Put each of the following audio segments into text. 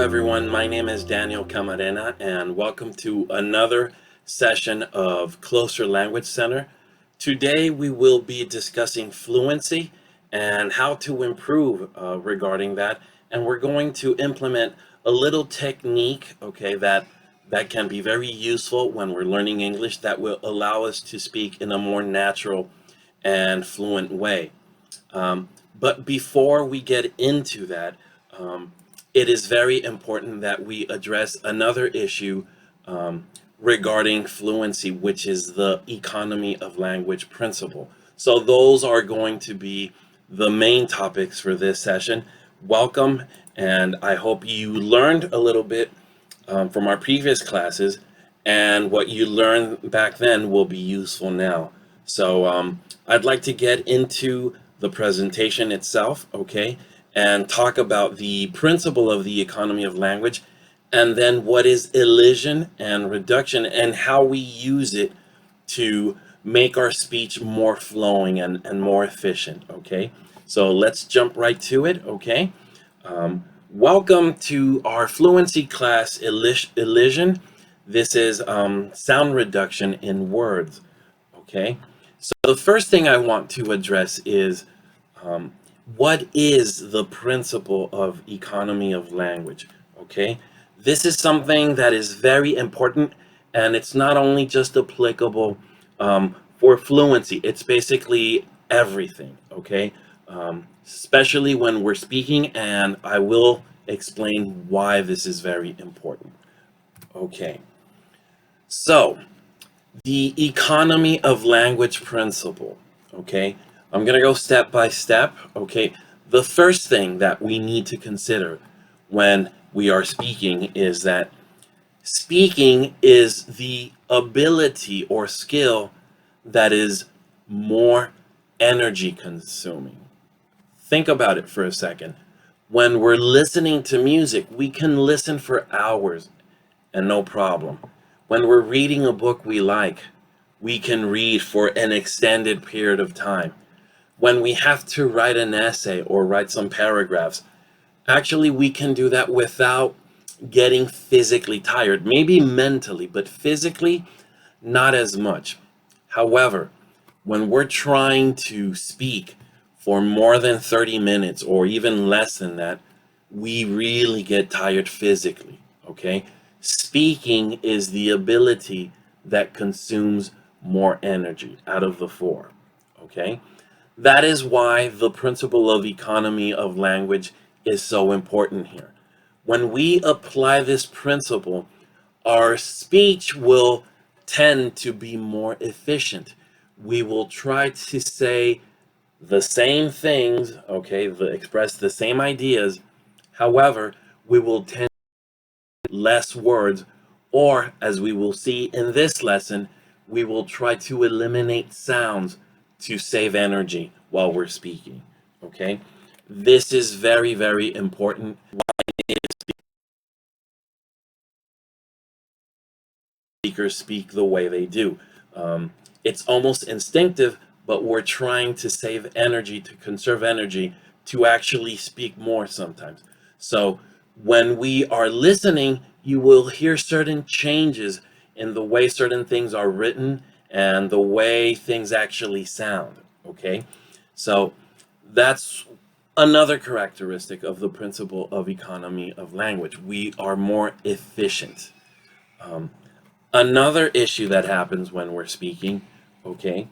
everyone. My name is Daniel Camarena, and welcome to another session of Closer Language Center. Today, we will be discussing fluency and how to improve regarding that. And we're going to implement a little technique, okay, that can be very useful when we're learning English that will allow us to speak in a more natural and fluent way. But before we get into that, it is very important that we address another issue regarding fluency, which is the economy of language principle. So those are going to be the main topics for this session. Welcome, and I hope you learned a little bit from our previous classes, and what you learned back then will be useful now. So I'd like to get into the presentation itself, okay, and talk about the principle of the economy of language, and then what is elision and reduction and how we use it to make our speech more flowing and more efficient, okay? So let's jump right to it, okay? Welcome to our fluency class, elision. This is sound reduction in words, okay? So the first thing I want to address is what is the principle of economy of language, okay? This is something that is very important, and it's not only just applicable for fluency, it's basically everything, okay? Especially when we're speaking, and I will explain why this is very important. Okay, so the economy of language principle, okay? I'm going to go step by step, okay? The first thing that we need to consider when we are speaking is that speaking is the ability or skill that is more energy consuming. Think about it for a second. When we're listening to music, we can listen for hours and no problem. When we're reading a book we like, we can read for an extended period of time. When we have to write an essay or write some paragraphs, actually we can do that without getting physically tired, maybe mentally, but physically not as much. However, when we're trying to speak for more than 30 minutes or even less than that, we really get tired physically, okay? Speaking is the ability that consumes more energy out of the four, okay? That is why the principle of economy of language is so important here. When we apply this principle, our speech will tend to be more efficient. We will try to say the same things, okay, express the same ideas. However, we will tend to less words, or as we will see in this lesson, we will try to eliminate sounds to save energy while we're speaking, okay? This is very, very important. Why speakers speak the way they do. It's almost instinctive, but we're trying to save energy, to conserve energy, to actually speak more sometimes. So when we are listening, you will hear certain changes in the way certain things are written and the way things actually sound, okay? So that's another characteristic of the principle of economy of language. We are more efficient. Another issue that happens when we're speaking, okay,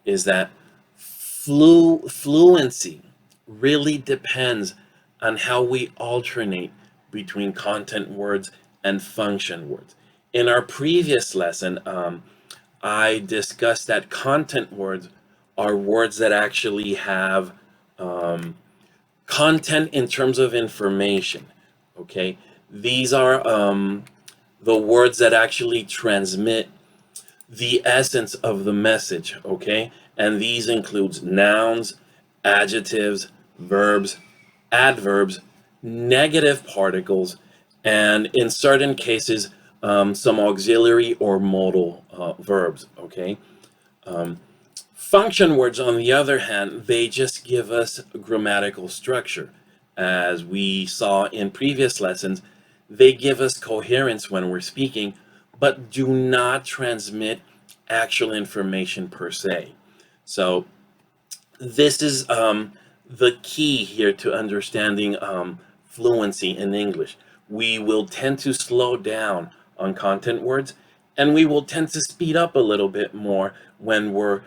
is that fluency really depends on how we alternate between content words and function words. In our previous lesson, I discussed that content words are words that actually have content in terms of information, okay? These are the words that actually transmit the essence of the message, okay? And these includes nouns, adjectives, verbs, adverbs, negative particles, and in certain cases, some auxiliary or modal verbs, okay? Function words, on the other hand, they just give us grammatical structure. As we saw in previous lessons, They give us coherence when we're speaking, but do not transmit actual information per se. So this is the key here to understanding fluency in English. We will tend to slow down on content words, and we will tend to speed up a little bit more when we're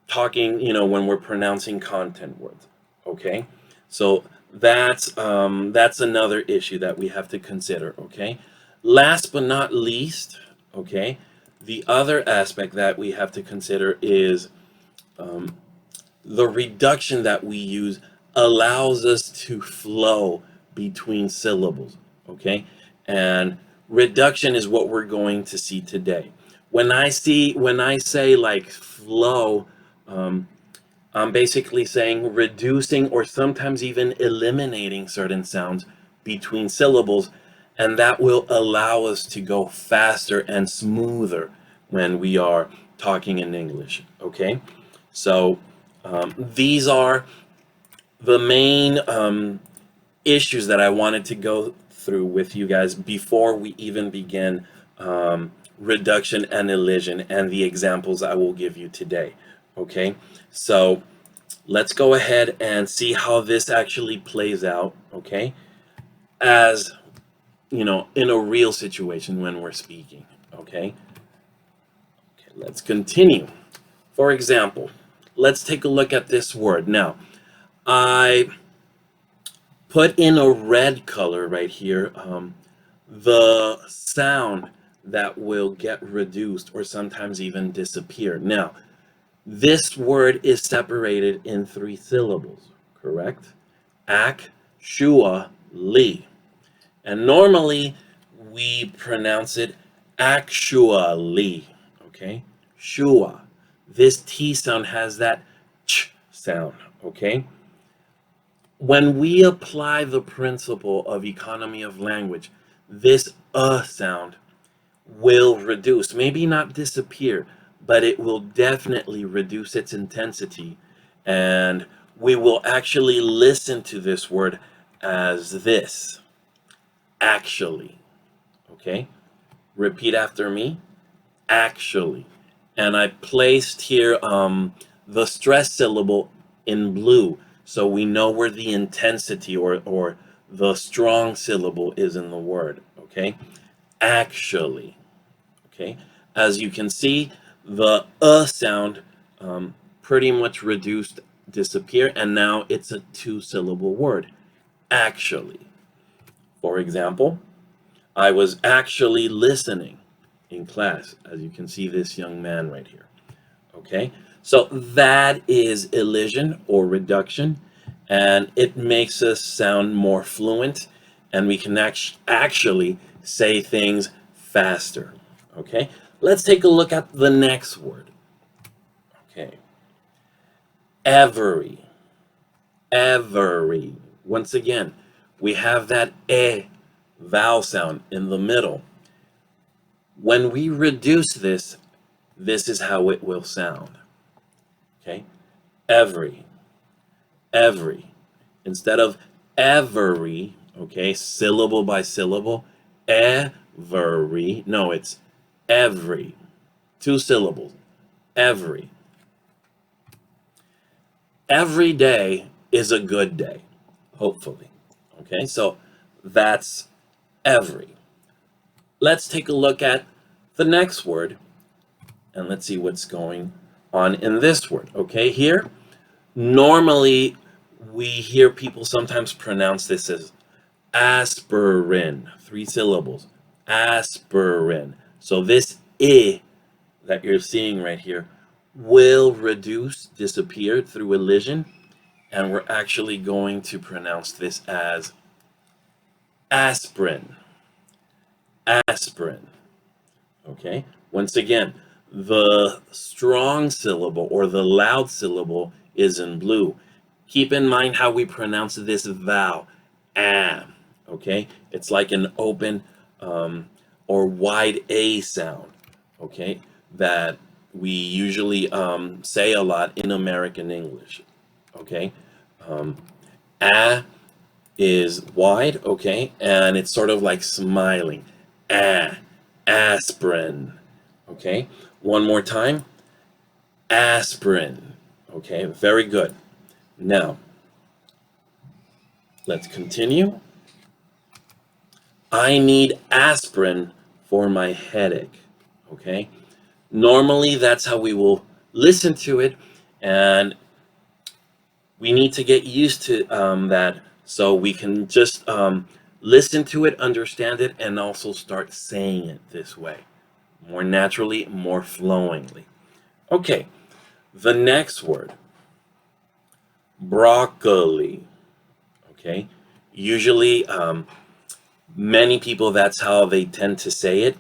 talking, when we're pronouncing content words. Okay, so that's another issue that we have to consider. Okay, last but not least, okay, the other aspect that we have to consider is the reduction that we use allows us to flow between syllables. Okay, and reduction is what we're going to see today. When I say like flow, um, I'm basically saying reducing or sometimes even eliminating certain sounds between syllables, and that will allow us to go faster and smoother when we are talking in English. Okay, so these are the main issues that I wanted to go through with you guys before we even begin reduction and elision and the examples I will give you today. Okay, so let's go ahead and see how this actually plays out. Okay, as in a real situation when we're speaking. Okay, let's continue. For example, let's take a look at this word. Now, I put in a red color right here the sound that will get reduced or sometimes even disappear. Now, this word is separated in 3 syllables, correct? Actually. And normally we pronounce it actually, okay? Shua. This T sound has that ch sound, okay? When we apply the principle of economy of language, this sound will reduce, maybe not disappear, but it will definitely reduce its intensity. And we will actually listen to this word as this, actually. Okay? Repeat after me, actually. And I placed here the stress syllable in blue, so we know where the intensity or the strong syllable is in the word. Okay? Actually. Okay, as you can see, the sound pretty much reduced, disappear, and now it's a 2-syllable word, actually. For example, I was actually listening in class, as you can see this young man right here. Okay, so that is elision or reduction, and it makes us sound more fluent, and we can actually say things faster. Okay, let's take a look at the next word. Okay, every, every. Once again, we have that vowel sound in the middle. When we reduce this, this is how it will sound. Okay, every, every. Instead of every, okay, syllable by syllable, every. No, it's every. 2 syllables, every. Every day is a good day, hopefully. Okay, so that's every. Let's take a look at the next word and let's see what's going on in this word. Okay, here, normally we hear people sometimes pronounce this as aspirin, 3 syllables, aspirin. So this I that you're seeing right here will reduce, disappear through elision, and we're actually going to pronounce this as aspirin, aspirin. Okay, once again, the strong syllable or the loud syllable is in blue. Keep in mind how we pronounce this vowel, am. Okay, it's like an open or wide A sound. Okay, that we usually say a lot in American English. Okay, a, is wide, okay, and it's sort of like smiling. Aspirin, okay. One more time, aspirin, okay, very good. Now, let's continue. I need aspirin for my headache, okay. Normally, that's how we will listen to it, and we need to get used to that so we can just listen to it, understand it, and also start saying it this way more naturally, more flowingly. Okay, the next word, broccoli. Okay, usually many people, that's how they tend to say it.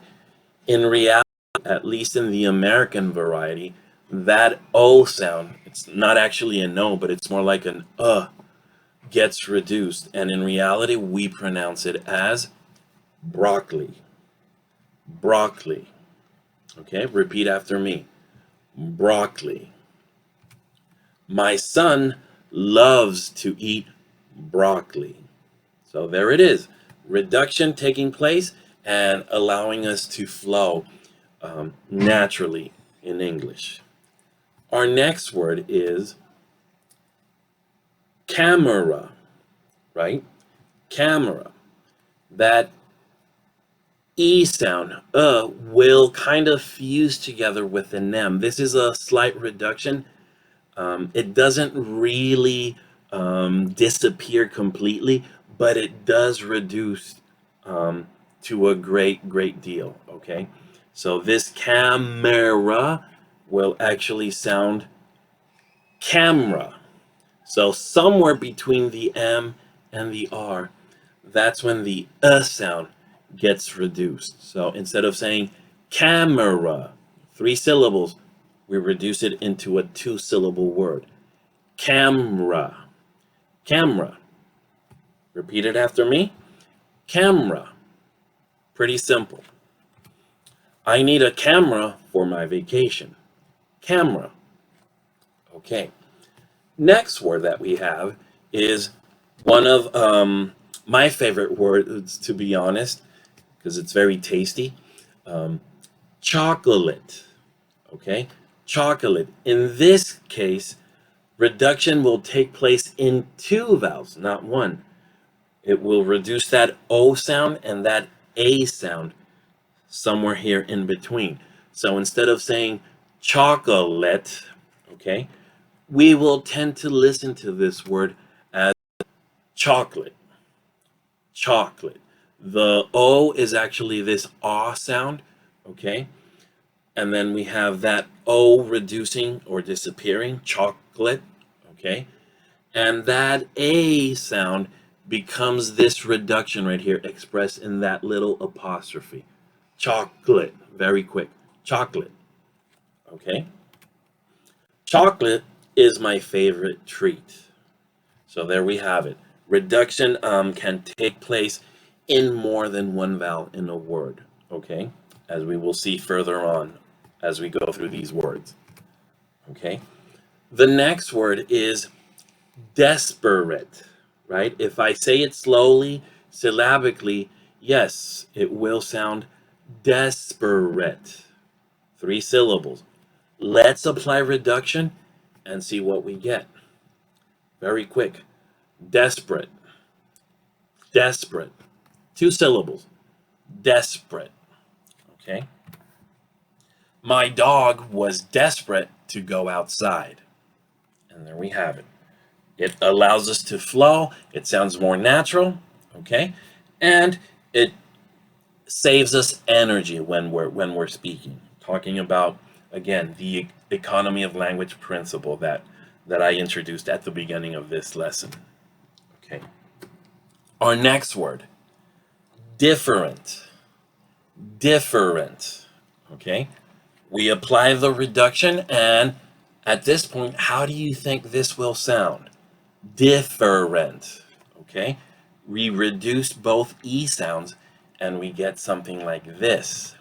In reality, at least in the American variety, that O sound, it's not actually a no, but it's more like an gets reduced, and in reality we pronounce it as broccoli. Broccoli. Okay, repeat after me. Broccoli. My son loves to eat broccoli. So there it is. Reduction taking place and allowing us to flow naturally in English. Our next word is camera, right? Camera. That E sound, will kind of fuse together with an M. This is a slight reduction. It doesn't really disappear completely, but it does reduce to a great deal, okay? So this camera will actually sound camera. So somewhere between the M and the R, that's when the sound gets reduced. So instead of saying camera, 3 syllables, we reduce it into a 2-syllable word. Camera. Camera. Repeat it after me. Camera. Pretty simple. I need a camera for my vacation. Camera. Okay. Next word that we have is one of my favorite words, to be honest, because it's very tasty. Chocolate. Okay? Chocolate. In this case, reduction will take place in 2 vowels, not 1. It will reduce that O sound and that A sound somewhere here in between. So instead of saying chocolate, okay, we will tend to listen to this word as chocolate. Chocolate. The O is actually this ah sound, okay? And then we have that O reducing or disappearing, chocolate, okay? And that A sound becomes this reduction right here, expressed in that little apostrophe. Chocolate, very quick. Chocolate, okay? Chocolate is my favorite treat. So there we have it. Reduction can take place in more than 1 vowel in a word, okay? As we will see further on as we go through these words, okay? The next word is desperate, right? If I say it slowly, syllabically, yes, it will sound desperate. 3 syllables. Let's apply reduction and see what we get. Very quick. Desperate. Desperate. 2 syllables. Desperate. Okay? My dog was desperate to go outside. And there we have it. It allows us to flow. It sounds more natural. Okay? And it saves us energy when we're speaking. Talking about, again, the economy of language principle that I introduced at the beginning of this lesson. Okay. Our next word, different. Different. Okay? We apply the reduction, and at this point, how do you think this will sound? Different. Okay? We reduce both E sounds, and we get something like this.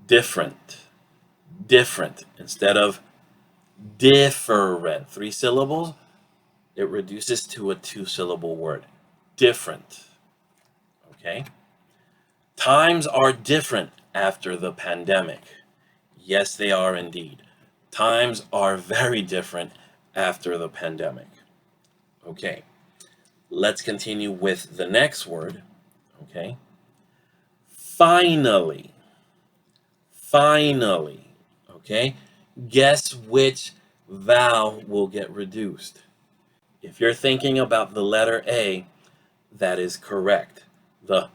Different. Different. Instead of different, 3 syllables, it reduces to a two-syllable word. Different. Okay? Times are different after the pandemic. Yes, they are indeed. Times are very different after the pandemic. Okay, let's continue with the next word. Okay, finally. Finally. Okay, guess which vowel will get reduced? If you're thinking about the letter A, that is correct. The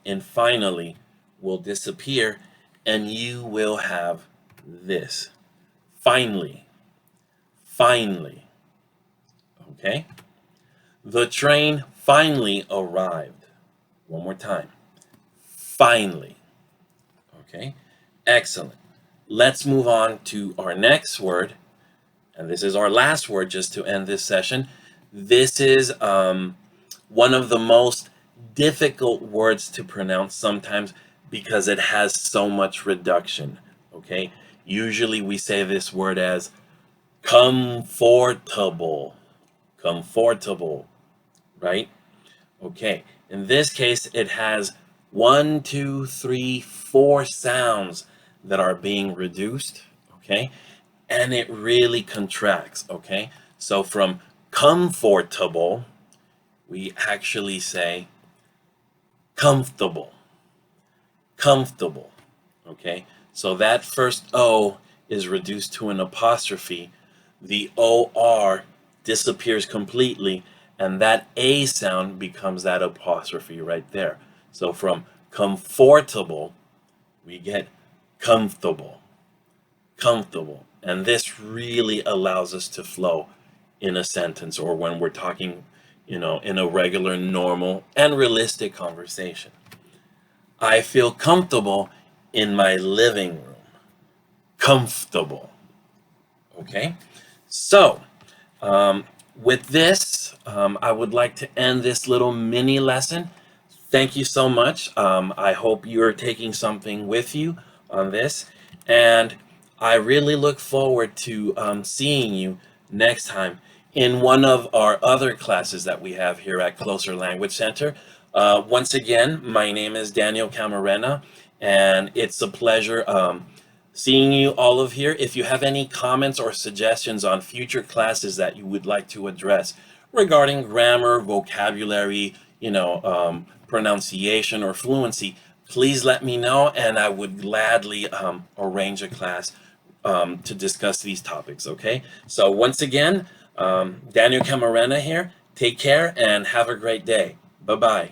in finally will disappear and you will have this. Finally. Finally. Okay? The train finally arrived. One more time. Finally. Okay? Excellent. Let's move on to our next word. And this is our last word just to end this session. This is one of the most difficult words to pronounce sometimes because it has so much reduction. Okay? Usually we say this word as comfortable. Comfortable, right? Okay. In this case, it has 1, 2, 3, 4 sounds that are being reduced. Okay? And it really contracts. Okay? So from comfortable, we actually say comfortable. Comfortable. Okay? So that first O is reduced to an apostrophe. The OR disappears completely, and that A sound becomes that apostrophe right there. So from comfortable, we get comfortable. Comfortable. And this really allows us to flow in a sentence or when we're talking, in a regular, normal, and realistic conversation. I feel comfortable in my living room. Comfortable. Okay? So, with this, I would like to end this little mini lesson. Thank you so much. I hope you're taking something with you on this. And I really look forward to seeing you next time in one of our other classes that we have here at Closer Language Center. Once again, my name is Daniel Camarena, and it's a pleasure seeing you all of here. If you have any comments or suggestions on future classes that you would like to address regarding grammar, vocabulary, pronunciation, or fluency, please let me know, and I would gladly arrange a class to discuss these topics, okay? So once again, Daniel Camarena here. Take care and have a great day. Bye-bye.